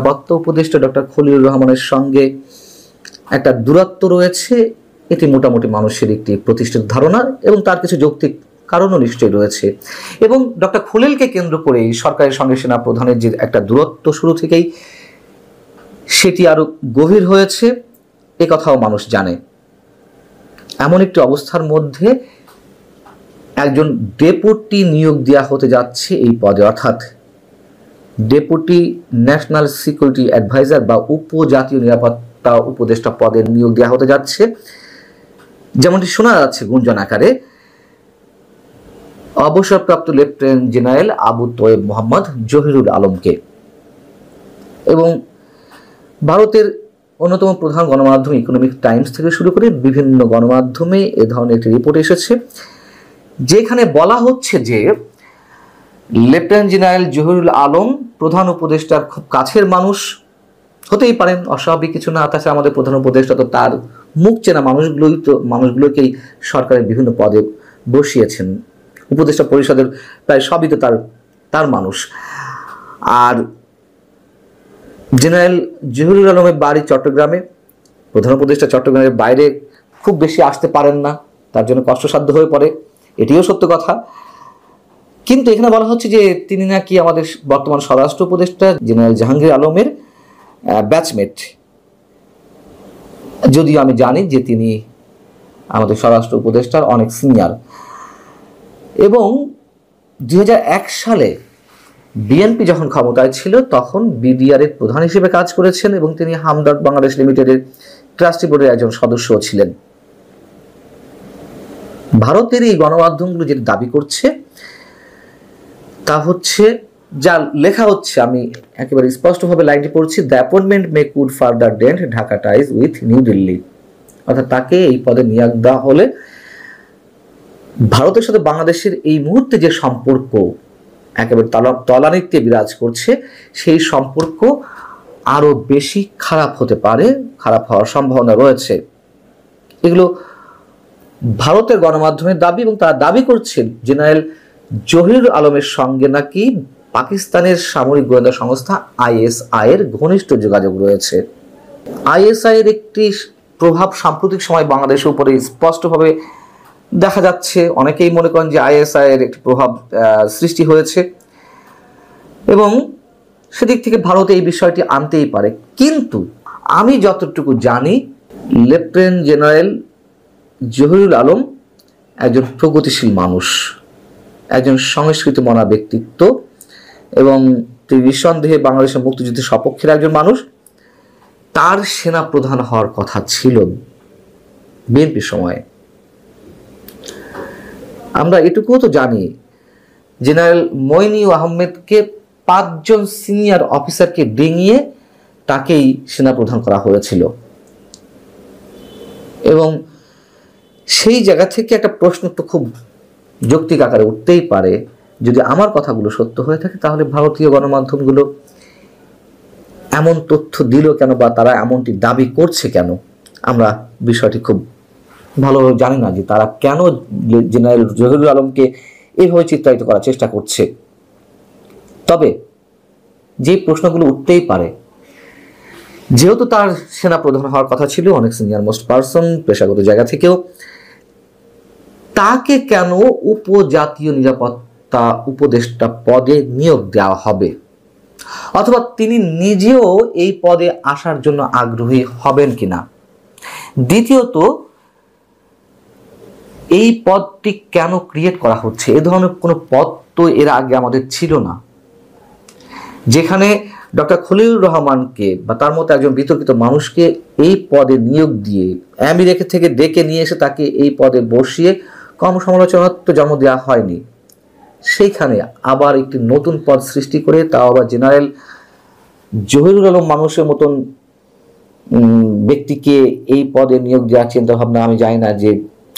নিরাপত্তা উপদেষ্টা ডক্টর খলিলুর রহমানের সঙ্গে একটা দূরত্ব রয়েছে, এটি মোটামুটি মানুষের একটি প্রতিষ্ঠিত ধারণা এবং তার কিছু যৌক্তিক কারণও নিশ্চয়ই রয়েছে। এবং ডক্টর খলিলকে কেন্দ্র করেই সরকারের সঙ্গে সেনা প্রধানের যে একটা দূরত্ব শুরু থেকেই সেটি আরো গভীর হয়েছে, এ কথাও মানুষ জানে। এমন একটি অবস্থার মধ্যে একজন ডেপুটি নিয়োগ দেওয়া হতে যাচ্ছে এই পদে, অর্থাৎ ডেপুটি ন্যাশনাল সিকিউরিটি অ্যাডভাইজার বা উপজাতীয় নিরাপত্তা উপদেষ্টা পদে নিয়োগ দেওয়া হতে যাচ্ছে, যেমনটি শোনা যাচ্ছে গুঞ্জন আকারে, অবসরপ্রাপ্ত লেফটেন্যান্ট জেনারেল আবু তোয়েব মোহাম্মদ জহিরুল আলমকে। এবং ভারতের অন্যতম প্রধান গণমাধ্যম ইকোনমিক টাইমস থেকে শুরু করে বিভিন্ন গণমাধ্যমে এ ধরনের একটি রিপোর্ট এসেছে, যেখানে বলা হচ্ছে যে লেফটেন্যান্ট জেনারেল জহিরুল আলম প্রধান উপদেষ্টার খুব কাছের মানুষ, হতেই পারেন, অস্বাভাবিক কিছু না। তাছাড়া আমাদের প্রধান উপদেষ্টা তো তার মুখ চেনা মানুষগুলোকেই সরকারের বিভিন্ন পদে বসিয়েছেন, উপদেষ্টা পরিষদের প্রায় সবই তো তার মানুষ। আর জেনারেল জহিরুল আলমের বাড়ি চট্টগ্রামে, প্রধান উপদেষ্টা চট্টগ্রামের বাইরে খুব বেশি আসতে পারেন না, তার জন্য কষ্টসাধ্য হয়ে পড়ে, এটিও সত্য কথা। কিন্তু এখানে বলা হচ্ছে যে তিনি নাকি আমাদের বর্তমান স্বরাষ্ট্র উপদেষ্টা জেনারেল জাহাঙ্গীর আলমের ব্যাচমেট, যদিও আমি জানি যে তিনি আমাদের স্বরাষ্ট্র উপদেষ্টার অনেক সিনিয়র। এবং 2001 সালে বিএনপি যখন ক্ষমতায় ছিল তখন বিডিআর এর প্রধান হিসেবে কাজ করেছেন এবং তিনি হামদর্দ বাংলাদেশ লিমিটেডের ট্রাস্টি বোর্ডের একজন সদস্যও ছিলেন। ভারতের এই গণমাধ্যমগুলো যেটা দাবি করছে তা হচ্ছে, যা লেখা হচ্ছে, আমি একেবারে স্পষ্টভাবে লাইনটি পড়ছি, the appointment may could further dent Dhaka ties with New Delhi. অর্থাৎ তাকে এই পদে নিয়োগ দেওয়া হলে ভারতের সাথে বাংলাদেশের এই মুহূর্তে যে সম্পর্ক একেবারে তলানিতে বিরাজ করছে, সেই সম্পর্ক আরো বেশি খারাপ হতে পারে, খারাপ হওয়ার সম্ভাবনা রয়েছে। এগুলো ভারতের গণমাধ্যমের দাবি এবং তারা দাবি করছেন জেনারেল জহিরুল আলমের সঙ্গে নাকি পাকিস্তানের সামরিক গোয়েন্দা সংস্থা আইএসআই এর ঘনিষ্ঠ যোগাযোগ রয়েছে। আইএসআই এর একটি প্রভাব সাম্প্রতিক সময় বাংলাদেশের উপরে স্পষ্টভাবে দেখা যাচ্ছে। অনেকেই মনে করেন যে আইএসআই এর একটি প্রভাব সৃষ্টি হয়েছে এবং সেদিক থেকে ভারতে এই বিষয়টি আনতেই পারে। কিন্তু আমি যতটুকু জানি, লেফটেন্যান্ট জেনারেল জহিরুল আলম একজন প্রগতিশীল মানুষ, একজন সংস্কৃত মনা ব্যক্তিত্ব এবং তিনি নিঃসন্দেহে বাংলাদেশের মুক্তিযুদ্ধের সপক্ষের একজন মানুষ। তার সেনা প্রধান হওয়ার কথা ছিল বিএনপির সময়ে। আমরা এটুকুও তো জানি, জেনারেল মইনি আহমেদকে 5 জন সিনিয়র অফিসারকে ডিঙিয়ে তাকেই সেনা প্রধান করা হয়েছিল। এবং সেই জায়গা থেকে একটা প্রশ্ন তো খুব যৌক্তিক আকারে উঠতেই পারে, যদি আমার কথাগুলো সত্য হয়ে থাকে তাহলে ভারতীয় গণমাধ্যমগুলো এমন তথ্য দিল কেন, বা তারা এমনটি দাবি করছে কেন? আমরা বিষয়টি খুব ভালোভাবে জানি না যে তারা কেন জেনারেল জহিরুল আলমকে এইভাবে চিত্রায়িত করার চেষ্টা করছে। তবে যে প্রশ্নগুলো উঠতেই পারে, যেহেতু তার সেনা প্রধান হওয়ার কথা ছিল, অনেক সিনিয়র মোস্ট পার্সন পেশাগত জায়গা থেকেও, তাকে কেন উপজাতীয় নিরাপত্তা উপদেষ্টা পদে নিয়োগ দেওয়া হবে? অথবা তিনি নিজেও এই পদে আসার জন্য আগ্রহী হবেন কিনা? দ্বিতীয়ত, এই পদটি কেন ক্রিয়েট করা হচ্ছে? এ ধরনের কোনো পদ তো এর আগে আমাদের ছিল না, যেখানে ডক্টর খলিলুর রহমানকে বা তার মতো একজন বিতর্কিত মানুষকে এই পদে নিয়োগ দিয়ে আমেরিকা থেকে ডেকে নিয়ে এসে তাকে এই পদে বসিয়ে কম সমালোচনার তো জন্ম দেওয়া হয়নি। সেইখানে আবার একটি নতুন পদ সৃষ্টি করে, তাও আবার জেনারেল জহিরুল আলম মানুষের মতন ব্যক্তিকে এই পদে নিয়োগ দেওয়ার চিন্তা ভাবনা আমি জানি না যে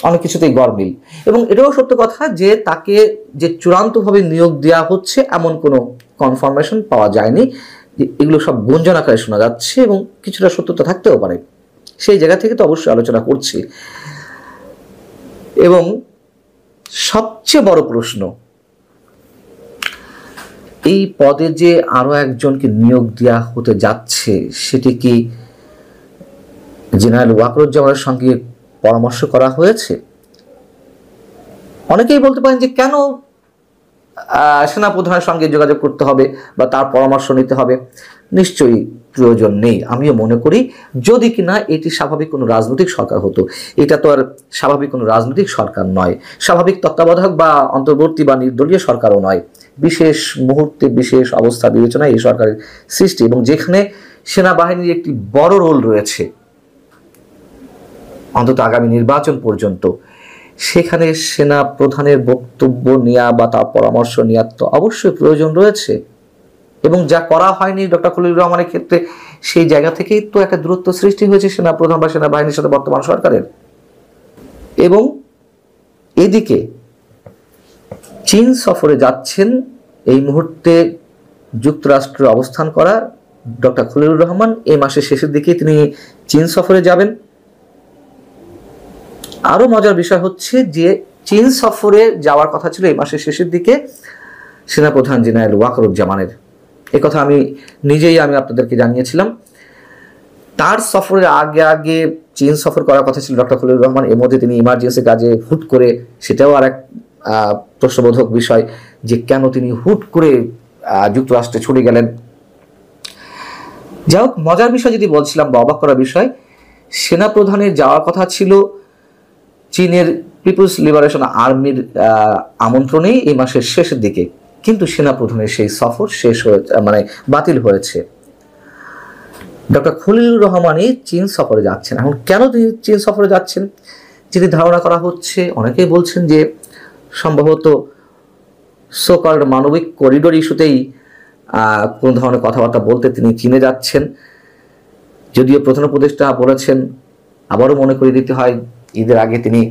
অনেক কিছুতেই গরমিল। এবং এটাও সত্য কথা যে তাকে যে চূড়ান্তভাবে নিয়োগ দেওয়া হচ্ছে এমন কোনো কনফার্মেশন পাওয়া যায়নি, এগুলো সব গুঞ্জন আকারে শোনা যাচ্ছে এবং কিছুটা সত্যতা থাকতেও পারে। সেই জায়গা থেকে তো অবশ্যই আলোচনা করছি। এবং সবচেয়ে বড় প্রশ্ন, এই পদে যে আরো একজনকে নিয়োগ দেওয়া হতে যাচ্ছে, সেটি কি জেনারেল ওয়াকরুজ্জামানের সঙ্গে পরামর্শ করা হয়েছে? অনেকেই বলতে পারেন যে কেন সেনাপ্রধানের সঙ্গে যোগাযোগ করতে হবে বা তার পরামর্শ নিতে হবে। নিশ্চয়ই প্রয়োজন নেই। আমিও মনে করি যদি কিনা এটি স্বাভাবিক কোনো রাজনৈতিক সরকার হতো। এটা তো আর স্বাভাবিক কোনো রাজনৈতিক সরকার নয়, স্বাভাবিক তত্ত্বাবধায়ক বা অন্তর্বর্তী বা নির্দলীয় সরকারও নয়। বিশেষ মুহূর্তে বিশেষ অবস্থা বিবেচনায় এই সরকারের সৃষ্টি, এবং যেখানে সেনাবাহিনীর একটি বড় রোল রয়েছে অন্তত আগামী নির্বাচন পর্যন্ত, সেখানে সেনা প্রধানের বক্তব্য নেওয়া বা তার পরামর্শ নেওয়ার তো অবশ্যই প্রয়োজন রয়েছে। এবং যা করা হয়নি ডক্টর খলিলুর রহমানের ক্ষেত্রে, সেই জায়গা থেকেই তো একটা দূরত্ব সৃষ্টি হয়েছে সেনা প্রধান বা সেনাবাহিনীর সাথে বর্তমান সরকারের। এবং এদিকে চীন সফরে যাচ্ছেন এই মুহূর্তে যুক্তরাষ্ট্রে অবস্থান করা ডক্টর খলিলুর রহমান। এই মাসের শেষের দিকে তিনি চীন সফরে যাবেন। আরো মজার বিষয় হচ্ছে যে চীন সফরে যাওয়ার কথা ছিল এই মাসের শেষের দিকে সেনাপ্রধান জেনারেল ওয়াকরুজ্জামানের। একথা আমি নিজেই আপনাদেরকে জানিয়েছিলাম। তার সফরের আগে চীন সফর করার কথা ছিল ডক্টর খলিলুর রহমান। এর মধ্যে তিনি ইমার্জেন্সি কাজে হুট করে, সেটাও আর এক প্রশ্নবোধক বিষয় যে কেন তিনি হুট করে যুক্তরাষ্ট্রে ছুটে গেলেন। যাই হোক, মজার বিষয় যদি বলছিলাম বা অবাক করার বিষয়, সেনাপ্রধানের যাওয়ার কথা ছিল চীনের পিপুলস লিবারেশন আর্মির আমন্ত্রণেই এই মাসের শেষের দিকে, কিন্তু সেনাপ্রধানের সেই সফর বাতিল হয়েছে। ডক্টর খলিলুর রহমানই চীন সফরে যাচ্ছেন। এখন কেন তিনি চীন সফরে যাচ্ছেন যেটি ধারণা করা হচ্ছে, অনেকেই বলছেন যে সম্ভবত সোকল্ড মানবিক করিডোর ইস্যুতেই কোন ধরনের কথাবার্তা বলতে তিনি চীনে যাচ্ছেন। যদিও প্রধান উপদেষ্টা বলেছেন, আবারও মনে করিয়ে দিতে হয়, ঈদের আগে তিনি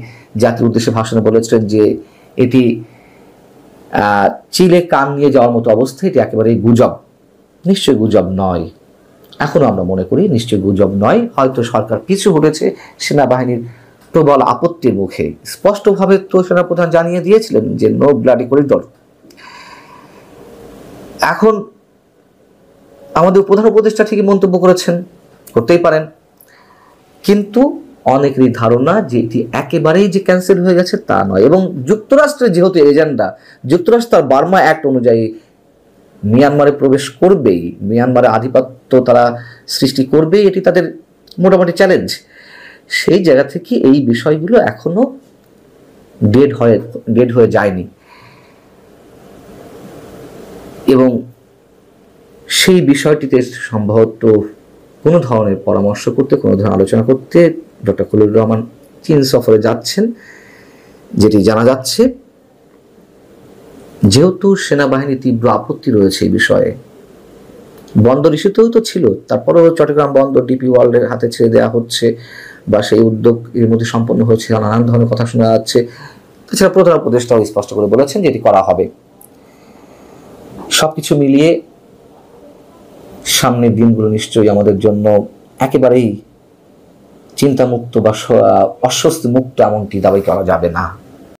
জাতির উদ্দেশ্যে ভাষণে বলেছিলেন যে এটি চিলে কান নিয়ে যাওয়ার মতো অবস্থা, এটি একেবারেই গুজব। নিশ্চয়ই গুজব নয়, এখনো আমরা মনে করি নিশ্চয়ই গুজব নয়। হয়তো সরকার পিছু হটেছে সেনাবাহিনীর প্রবল আপত্তির মুখে। স্পষ্টভাবে তো সেনাপ্রধান জানিয়ে দিয়েছিলেন যে নো ব্লাডি করিডোর। এখন আমাদের প্রধান উপদেষ্টা ঠিকই মন্তব্য করেছেন, করতেই পারেন, কিন্তু অনেকেরই ধারণা যে এটি একেবারেই যে ক্যান্সেল হয়ে গেছে তা নয়। এবং যুক্তরাষ্ট্রের যেহেতু এজেন্ডা, যুক্তরাষ্ট্র তার বার্মা অ্যাক্ট অনুযায়ী মিয়ানমারে প্রবেশ করবেই, মিয়ানমারে আধিপত্য তারা সৃষ্টি করবেই, এটি তাদের মোটামুটি চ্যালেঞ্জ। সেই জায়গা থেকে এই বিষয়গুলো এখনো ডেড হয়ে যায়নি, এবং সেই বিষয়টিতে সম্ভবত কোনো ধরনের পরামর্শ করতে, কোনো ধরনের আলোচনা করতে ডক্টর খলিলুর রহমান চীন সফরে যাচ্ছেন, যেটি জানা যাচ্ছে। যেহেতু সেনাবাহিনীর তীব্র আপত্তি রয়েছে এই বিষয়ে, বন্দর ইস্যুতেও তো ছিল, তারপরেও চট্টগ্রাম বন্দর ডিপি ওয়ার্ল্ডের হাতে ছেড়ে দেওয়া হচ্ছে বা সেই উদ্যোগ এর মধ্যে সম্পন্ন হয়েছে, নানান ধরনের কথা শোনা যাচ্ছে। তাছাড়া প্রধান উপদেষ্টাও স্পষ্ট করে বলেছেন যে এটি করা হবে। সবকিছু মিলিয়ে সামনের দিনগুলো নিশ্চয়ই আমাদের জন্য একেবারেই চিন্তামুক্ত বা অস্বস্তি মুক্ত এমনটি দাবি করা যাবে না।